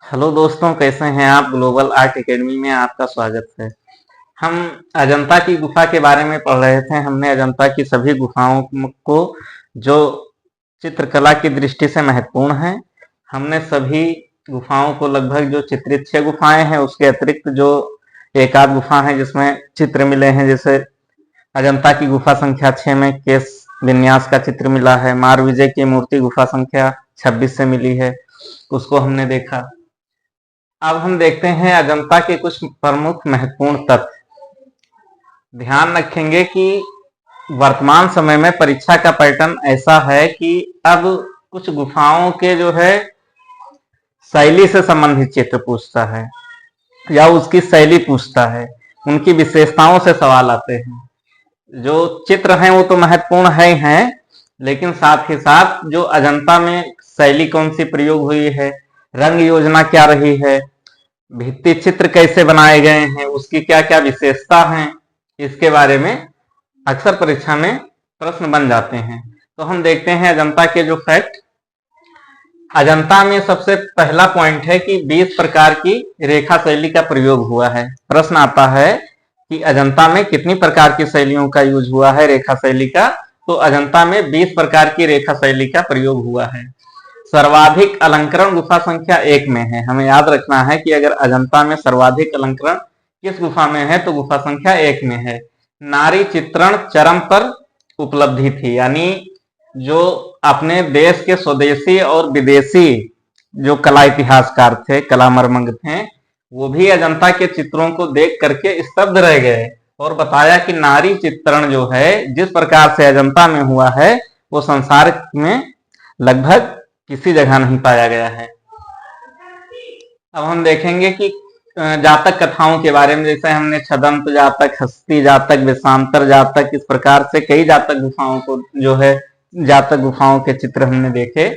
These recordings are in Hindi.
हेलो दोस्तों, कैसे हैं आप। ग्लोबल आर्ट एकेडमी में आपका स्वागत है। हम अजंता की गुफा के बारे में पढ़ रहे थे। हमने अजंता की सभी गुफाओं को, जो चित्रकला की दृष्टि से महत्वपूर्ण है, हमने सभी गुफाओं को लगभग, जो चित्रित 6 गुफाएं हैं उसके अतिरिक्त जो एक आध गुफा है जिसमें चित्र मिले हैं, जैसे अजंता की गुफा संख्या 6 में केस विन्यास का चित्र मिला है। मारविजय की मूर्ति गुफा संख्या 26 से मिली है, उसको हमने देखा। अब हम देखते हैं अजंता के कुछ प्रमुख महत्वपूर्ण तथ्य। ध्यान रखेंगे कि वर्तमान समय में परीक्षा का पैटर्न ऐसा है कि अब कुछ गुफाओं के जो है शैली से संबंधित चित्र पूछता है या उसकी शैली पूछता है, उनकी विशेषताओं से सवाल आते हैं। जो चित्र हैं वो तो महत्वपूर्ण है, लेकिन साथ ही साथ जो अजंता में शैली कौन सी प्रयोग हुई है, रंग योजना क्या रही है, भित्ति चित्र कैसे बनाए गए हैं, उसकी क्या क्या विशेषता हैं, इसके बारे में अक्सर परीक्षा में प्रश्न बन जाते हैं। तो हम देखते हैं अजंता के जो फैक्ट। अजंता में सबसे पहला पॉइंट है कि 20 प्रकार की रेखा शैली का प्रयोग हुआ है। प्रश्न आता है कि अजंता में कितनी प्रकार की शैलियों का यूज हुआ है, रेखा शैली का। तो अजंता में 20 प्रकार की रेखा शैली का प्रयोग हुआ है। सर्वाधिक अलंकरण गुफा संख्या 1 में है। हमें याद रखना है कि अगर अजंता में सर्वाधिक अलंकरण किस गुफा में है तो गुफा संख्या 1 में है। नारी चित्रण चरम पर उपलब्धि थी, यानी जो अपने देश के स्वदेशी और विदेशी जो कला इतिहासकार थे, कला मर्मज्ञ थे, वो भी अजंता के चित्रों को देख करके स्तब्ध रह गए और बताया कि नारी चित्रण जो है जिस प्रकार से अजंता में हुआ है वो संसार में लगभग किसी जगह नहीं पाया गया है। अब हम देखेंगे कि जातक कथाओं के बारे में, जैसे हमने छदंत जातक, हस्ती जातक, विषांतर जातक, इस प्रकार से कई जातक गुफाओं को जो है जातक गुफाओं के चित्र हमने देखे।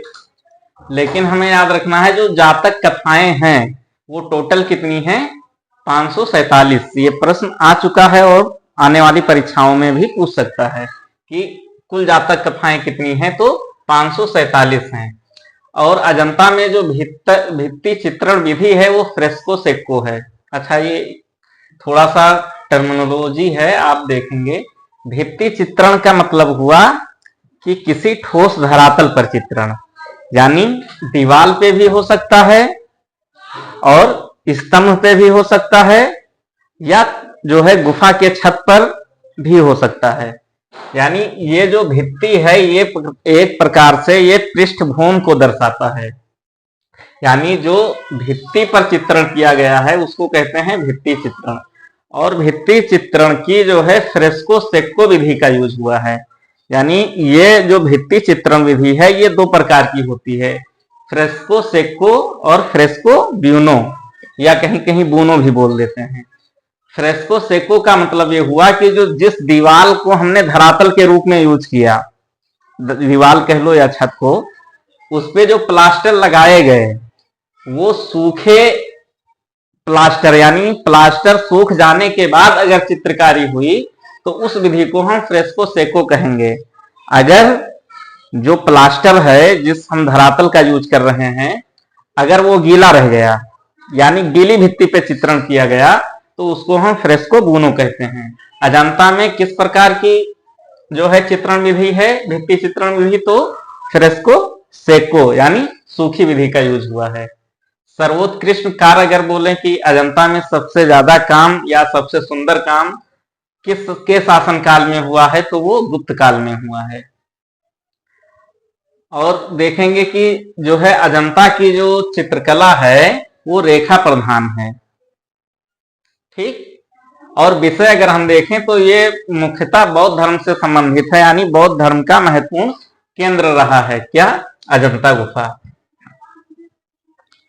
लेकिन हमें याद रखना है जो जातक कथाएं हैं वो टोटल कितनी हैं, 547। ये प्रश्न आ चुका है और आने वाली परीक्षाओं में भी पूछ सकता है कि कुल जातक कथाएं कितनी हैं, तो 547 हैं। और अजंता में जो भित्ति चित्रण विधि है वो फ्रेस्को सेक्को है। अच्छा, ये थोड़ा सा टर्मिनोलॉजी है, आप देखेंगे। भित्ति चित्रण का मतलब हुआ कि किसी ठोस धरातल पर चित्रण, यानी दीवार पे भी हो सकता है और स्तंभ पे भी हो सकता है, या जो है गुफा के छत पर भी हो सकता है। यानी ये जो भित्ति है ये एक प्रकार से ये पृष्ठभूमि को दर्शाता है, यानी जो भित्ति पर चित्रण किया गया है उसको कहते हैं भित्ति चित्रण। और भित्ति चित्रण की जो है फ्रेस्को सेक्को विधि का यूज हुआ है। यानी ये जो भित्ति चित्रण विधि है ये 2 प्रकार की होती है, फ्रेस्को सेक्को और फ्रेस्को ब्यूनो, या कहीं कहीं बूनो भी बोल देते हैं। फ्रेस्को सेको का मतलब ये हुआ कि जो जिस दीवार को हमने धरातल के रूप में यूज किया, दीवार कह लो या छत को, उस पे जो प्लास्टर लगाए गए वो सूखे प्लास्टर, यानी प्लास्टर सूख जाने के बाद अगर चित्रकारी हुई तो उस विधि को हम फ्रेस्को सेको कहेंगे। अगर जो प्लास्टर है जिस हम धरातल का यूज कर रहे हैं, अगर वो गीला रह गया, यानी गीली भित्ति पे चित्रण किया गया, तो उसको हम फ्रेस्को बूनो कहते हैं। अजंता में किस प्रकार की जो है चित्रण विधि है, भित्ति चित्रण विधि, तो फ्रेस्को सेको यानी सूखी विधि का यूज हुआ है। सर्वोत्कृष्ट कार्य अगर बोले कि अजंता में सबसे ज्यादा काम या सबसे सुंदर काम किसके शासन काल में हुआ है, तो वो गुप्त काल में हुआ है। और देखेंगे कि जो है अजंता की जो चित्रकला है वो रेखा प्रधान है, ठीक। और विषय अगर हम देखें तो ये मुख्यतः बौद्ध धर्म से संबंधित है, यानी बौद्ध धर्म का महत्वपूर्ण केंद्र रहा है क्या, अजंता गुफा।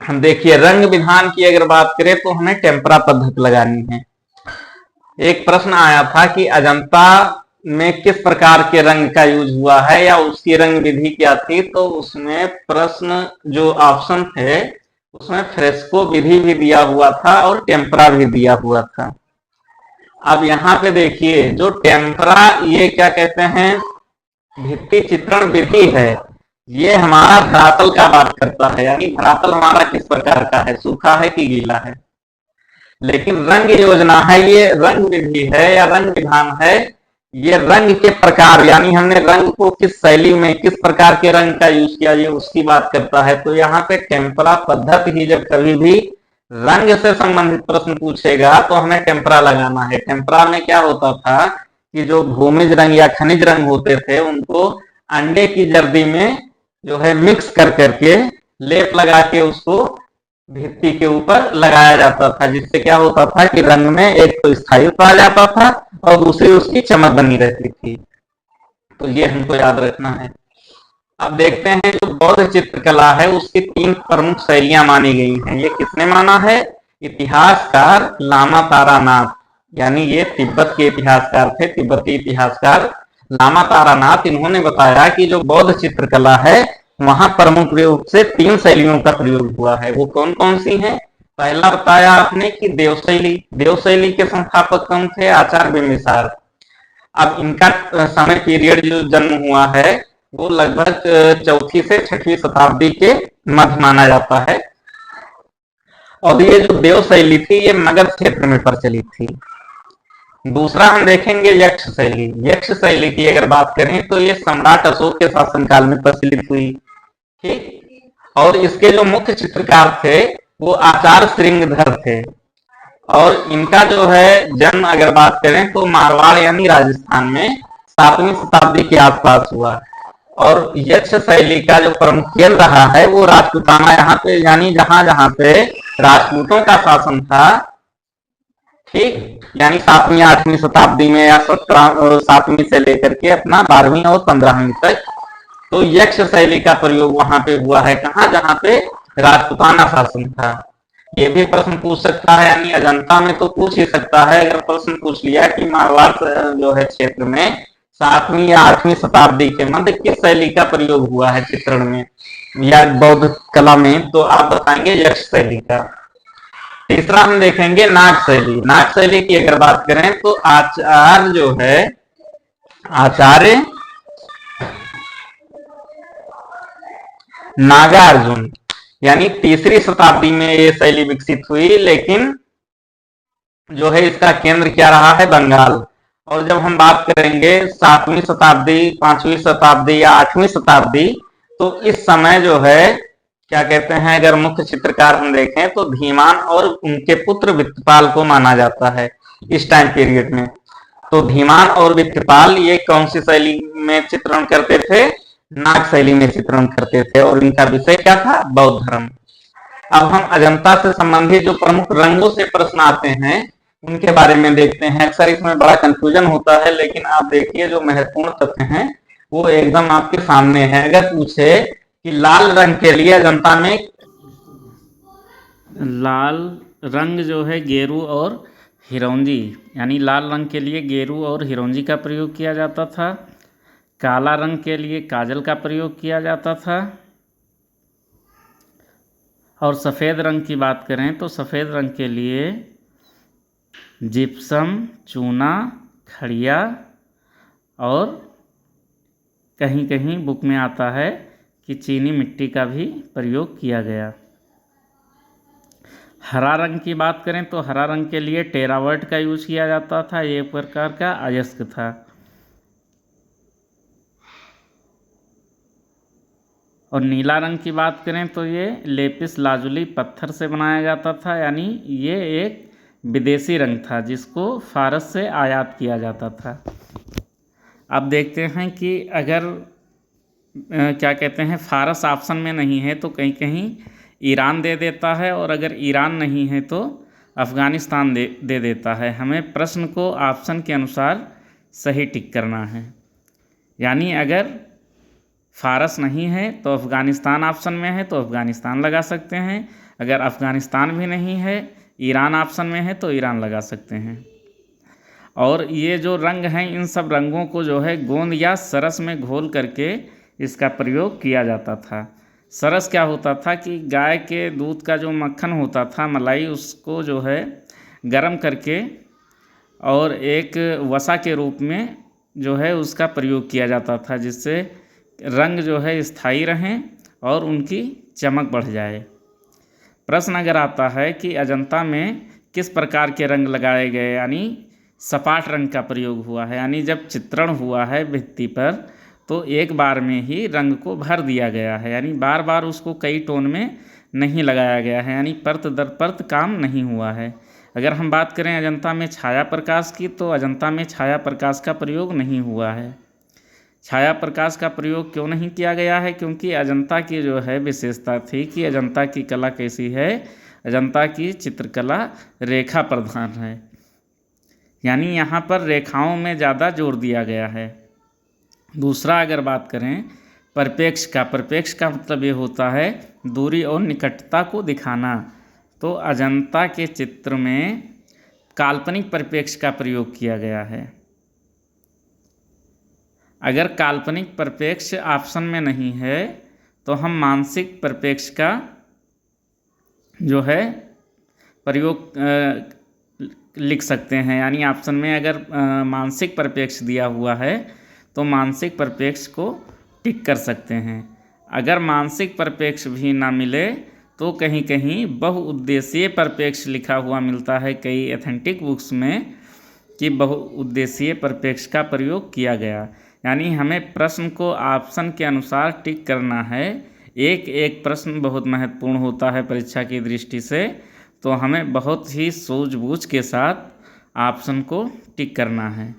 हम देखिए रंग विधान की अगर बात करें तो हमें टेम्परा पद्धति लगानी है। एक प्रश्न आया था कि अजंता में किस प्रकार के रंग का यूज हुआ है या उसकी रंग विधि क्या थी, तो उसमें प्रश्न जो ऑप्शन थे उसमें फ्रेस्को विधि भी दिया हुआ था और टेम्परा भी दिया हुआ था। अब यहाँ पे देखिए जो टेम्परा, ये क्या कहते हैं, भित्ति चित्रण विधि है, ये हमारा धरातल का बात करता है, यानी धरातल हमारा किस प्रकार का है, सूखा है कि गीला है। लेकिन रंग योजना है, ये रंग विधि है या रंग विधान है, ये रंग के प्रकार, यानी हमने रंग को किस शैली में, किस प्रकार के रंग का यूज किया, ये उसकी बात करता है। तो यहाँ पे टेम्परा पद्धति ही जब कभी भी रंग से संबंधित प्रश्न पूछेगा तो हमें टेम्परा लगाना है। टेम्परा में क्या होता था कि जो भूमिज रंग या खनिज रंग होते थे उनको अंडे की जर्दी में जो है मिक्स कर करके लेप लगा के उसको भित्ति के ऊपर लगाया जाता था, जिससे क्या होता था कि रंग में एक तो स्थायित्व आ जाता था और दूसरी उसकी चमक बनी रहती थी। तो ये हमको याद रखना है। अब देखते हैं जो बौद्ध चित्रकला है उसकी 3 प्रमुख शैलियां मानी गई हैं। ये किसने माना है? इतिहासकार लामा तारानाथ, यानी ये तिब्बत के इतिहासकार थे, तिब्बती इतिहासकार लामा तारानाथ। इन्होंने बताया कि जो बौद्ध चित्रकला है वहां प्रमुख रूप से 3 शैलियों का प्रयोग हुआ है। वो कौन कौन सी हैं? पहला बताया आपने कि देव शैली। देव शैली के संस्थापक कौन थे? आचार्य बिंबिसार। अब इनका समय पीरियड जो जन्म हुआ है वो लगभग 4वीं से 6वीं शताब्दी के मध्य माना जाता है। और ये जो देव शैली थी ये मगध क्षेत्र में प्रचलित थी। दूसरा हम देखेंगे यक्ष शैली। यक्ष शैली की अगर बात करें तो ये सम्राट अशोक के शासनकाल में प्रचलित हुई। ठीक। और इसके जो मुख्य चित्रकार थे वो आचार्य श्रृंगधर थे। और इनका जो है जन्म अगर बात करें तो मारवाड़ यानी राजस्थान में 7वीं शताब्दी के आसपास हुआ। और यक्ष शैली का जो प्रमुख केंद्र रहा है वो राजपूताना, यहाँ पे यानी जहां जहां पे राजपूतों का शासन था, ठीक, यानी 7वीं 8वीं शताब्दी में या 7वीं से लेकर के अपना 12वीं और 15वीं तक, तो यक्ष शैली का प्रयोग वहां पे हुआ है। कहा? जहां पे राजपूताना शासन था। ये भी प्रश्न पूछ सकता है, यानी अजंता में तो पूछ ही सकता है। अगर प्रश्न पूछ लिया कि मारवाड़ जो है क्षेत्र में 7वीं या 8वीं शताब्दी के मध्य किस शैली का प्रयोग हुआ है चित्रण में या बौद्ध कला में, तो आप बताएंगे यक्ष शैली का। तीसरा हम देखेंगे नाग शैली। नाग शैली की अगर बात करें तो आचार्य जो है आचार्य नागार्जुन, यानी 3री शताब्दी में ये शैली विकसित हुई। लेकिन जो है इसका केंद्र क्या रहा है? बंगाल। और जब हम बात करेंगे 7वीं शताब्दी, 5वीं शताब्दी या 8वीं शताब्दी, तो इस समय जो है क्या कहते हैं, अगर मुख्य चित्रकार हम देखें तो धीमान और उनके पुत्र वित्तपाल को माना जाता है इस टाइम पीरियड में। तो धीमान और वित्तपाल ये कौन सी शैली में चित्रण करते थे? नाग शैली में चित्रण करते थे। और इनका विषय क्या था? बौद्ध धर्म। अब हम अजंता से संबंधित जो प्रमुख रंगों से प्रश्न आते हैं उनके बारे में देखते हैं। अक्सर इसमें बड़ा कंफ्यूजन होता है, लेकिन आप देखिए जो महत्वपूर्ण तथ्य हैं वो एकदम आपके सामने है। अगर पूछे कि लाल रंग के लिए अजंता में, लाल रंग जो है गेरू और हिरौंजी, यानी लाल रंग के लिए गेरू और हिरौंजी का प्रयोग किया जाता था। काला रंग के लिए काजल का प्रयोग किया जाता था। और सफ़ेद रंग की बात करें तो सफ़ेद रंग के लिए जिप्सम, चूना, खड़िया और कहीं कहीं बुक में आता है कि चीनी मिट्टी का भी प्रयोग किया गया। हरा रंग की बात करें तो हरा रंग के लिए टेरावर्ट का यूज़ किया जाता था। ये एक प्रकार का अयस्क था। और नीला रंग की बात करें तो ये लेपिस लाजुली पत्थर से बनाया जाता था, यानी ये एक विदेशी रंग था जिसको फारस से आयात किया जाता था। अब देखते हैं कि अगर क्या कहते हैं फारस ऑप्शन में नहीं है तो कहीं कहीं ईरान दे देता है, और अगर ईरान नहीं है तो अफ़गानिस्तान दे देता है। हमें प्रश्न को ऑप्शन के अनुसार सही टिक करना है। यानी अगर फारस नहीं है तो अफ़गानिस्तान ऑप्शन में है तो अफ़गानिस्तान लगा सकते हैं। अगर अफ़गानिस्तान भी नहीं है, ईरान ऑप्शन में है तो ईरान लगा सकते हैं। और ये जो रंग हैं इन सब रंगों को जो है गोंद या सरस में घोल करके इसका प्रयोग किया जाता था। सरस क्या होता था कि गाय के दूध का जो मक्खन होता था, मलाई, उसको जो है गर्म करके और एक वसा के रूप में जो है उसका प्रयोग किया जाता था, जिससे रंग जो है स्थायी रहें और उनकी चमक बढ़ जाए। प्रश्न अगर आता है कि अजंता में किस प्रकार के रंग लगाए गए, यानी सपाट रंग का प्रयोग हुआ है, यानी जब चित्रण हुआ है भित्ति पर तो एक बार में ही रंग को भर दिया गया है, यानी बार बार उसको कई टोन में नहीं लगाया गया है, यानी परत दर परत काम नहीं हुआ है। अगर हम बात करें अजंता में छाया प्रकाश की, तो अजंता में छाया प्रकाश का प्रयोग नहीं हुआ है। छाया प्रकाश का प्रयोग क्यों नहीं किया गया है? क्योंकि अजंता की जो है विशेषता थी कि अजंता की कला कैसी है, अजंता की चित्रकला रेखा प्रधान है, यानी यहाँ पर रेखाओं में ज़्यादा जोर दिया गया है। दूसरा अगर बात करें परिप्रेक्ष का, परिप्रेक्ष का मतलब ये होता है दूरी और निकटता को दिखाना। तो अजंता के चित्र में काल्पनिक परिप्रेक्ष का प्रयोग किया गया है। अगर काल्पनिक परिप्रेक्ष ऑप्शन में नहीं है तो हम मानसिक परिप्रेक्ष का जो है प्रयोग लिख सकते हैं, यानी ऑप्शन में अगर मानसिक परिप्रेक्ष दिया हुआ है तो मानसिक परिप्रेक्ष को टिक कर सकते हैं। अगर मानसिक परिप्रेक्ष भी ना मिले तो कहीं कहीं बहुउद्देशीय परिप्रेक्ष लिखा हुआ मिलता है कई एथेंटिक बुक्स में कि बहुउद्देशीय परिप्रेक्ष का प्रयोग किया गया, यानी हमें प्रश्न को ऑप्शन के अनुसार टिक करना है। एक एक प्रश्न बहुत महत्वपूर्ण होता है परीक्षा की दृष्टि से, तो हमें बहुत ही सूझबूझ के साथ ऑप्शन को टिक करना है।